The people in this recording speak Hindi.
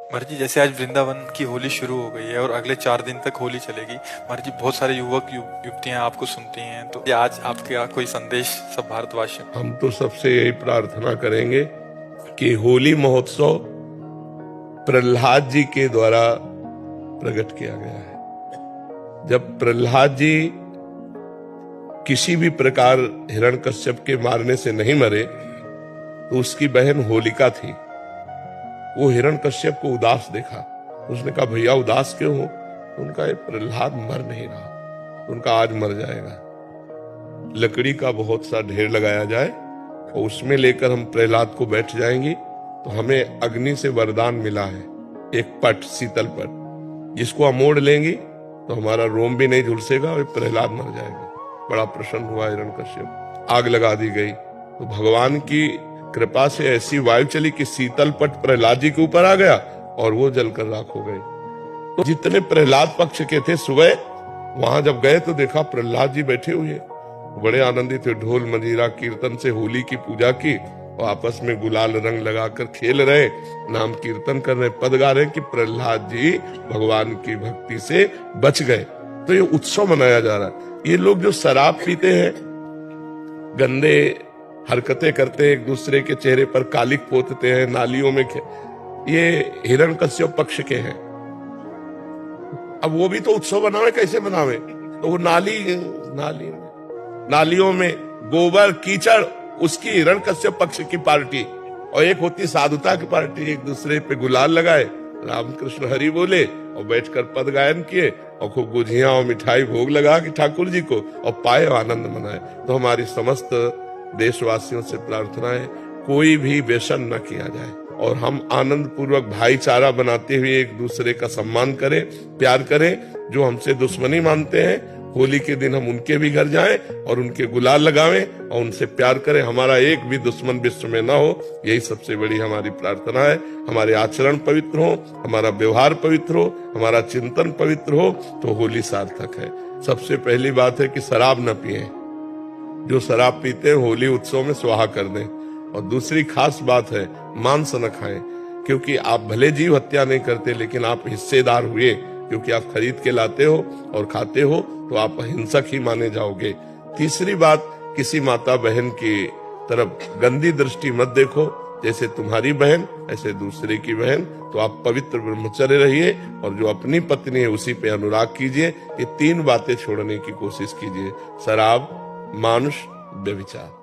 महाराज जी, जैसे आज वृंदावन की होली शुरू हो गई है और अगले 4 दिन तक होली चलेगी। महाराज जी, बहुत सारे युवतियां आपको सुनती हैं, तो ये आज आपके कोई संदेश सब भारतवासियों को? हम तो सबसे यही प्रार्थना करेंगे कि होली महोत्सव प्रहलाद जी के द्वारा प्रकट किया गया है। जब प्रहलाद जी किसी भी प्रकार हिरण्यकश्यप के मारने से नहीं मरे तो उसकी बहन होलिका थी। वो हिरण्यकश्यप को उदास देखा, उसने कहा भैया उदास क्यों हो? तो उनका ये प्रहलाद मर नहीं रहा, उनका आज मर जाएगा। लकड़ी का बहुत सा ढेर लगाया जाए और उसमें लेकर हम प्रहलाद को बैठ जाएंगे तो हमें अग्नि से वरदान मिला है, एक पट, शीतल पट, जिसको हम मोड़ लेंगे तो हमारा रोम भी नहीं झुलसेगा और प्रहलाद मर जाएगा। बड़ा प्रसन्न हुआ हिरण्यकश्यप। आग लगा दी गई तो भगवान की कृपा से ऐसी वायु चली कि शीतल पट प्रहलाद जी के ऊपर आ गया और वो जलकर राख हो गए। तो जितने प्रहलाद पक्ष के थे सुबह वहां जब गए तो देखा प्रहलाद जी बैठे हुए, बड़े आनंदित थे। ढोल मंजीरा कीर्तन से होली की पूजा की और आपस में गुलाल रंग लगाकर खेल रहे, नाम कीर्तन कर रहे, पद गा रहे कि प्रहलाद जी भगवान की भक्ति से बच गए। तो ये उत्सव मनाया जा रहा है। ये लोग जो शराब पीते हैं, गंदे हरकतें करते हैं, एक दूसरे के चेहरे पर कालिक पोतते हैं, नालियों में ये हिरण्यकश्यप पक्ष के हैं। अब वो भी तो उत्सव बनावे, कैसे बनावे? तो वो नालियों में गोबर कीचड़, उसकी हिरण्यकश्यप पक्ष की पार्टी, और एक होती साधुता की पार्टी, एक दूसरे पे गुलाल लगाए, रामकृष्ण हरि बोले और बैठकर पद गायन किए और खूब गुझिया और मिठाई भोग लगा कि ठाकुर जी को और पाए आनंद मनाए। तो हमारी समस्त देशवासियों से प्रार्थना है कोई भी व्यसन न किया जाए और हम आनंद पूर्वक भाईचारा बनाते हुए एक दूसरे का सम्मान करें, प्यार करें। जो हमसे दुश्मनी मानते हैं, होली के दिन हम उनके भी घर जाएं और उनके गुलाल लगावें और उनसे प्यार करें। हमारा एक भी दुश्मन विश्व में ना हो, यही सबसे बड़ी हमारी प्रार्थना है। हमारे आचरण पवित्र हो, हमारा व्यवहार पवित्र हो, हमारा चिंतन पवित्र हो तो होली सार्थक है। सबसे पहली बात है कि शराब न पिए, जो शराब पीते हैं होली उत्सव में स्वाहा कर दें। और दूसरी खास बात है मांस न खाएं, क्योंकि आप भले जीव हत्या नहीं करते लेकिन आप हिस्सेदार हुए, क्योंकि आप खरीद के लाते हो और खाते हो तो आप हिंसक ही माने जाओगे। तीसरी बात, किसी माता बहन की तरफ गंदी दृष्टि मत देखो, जैसे तुम्हारी बहन ऐसे दूसरे की बहन। तो आप पवित्र ब्रह्मचर्य रहिए और जो अपनी पत्नी है उसी पे अनुराग कीजिए। ये 3 बातें छोड़ने की कोशिश कीजिए: शराब, मानुष, व्यभिचार।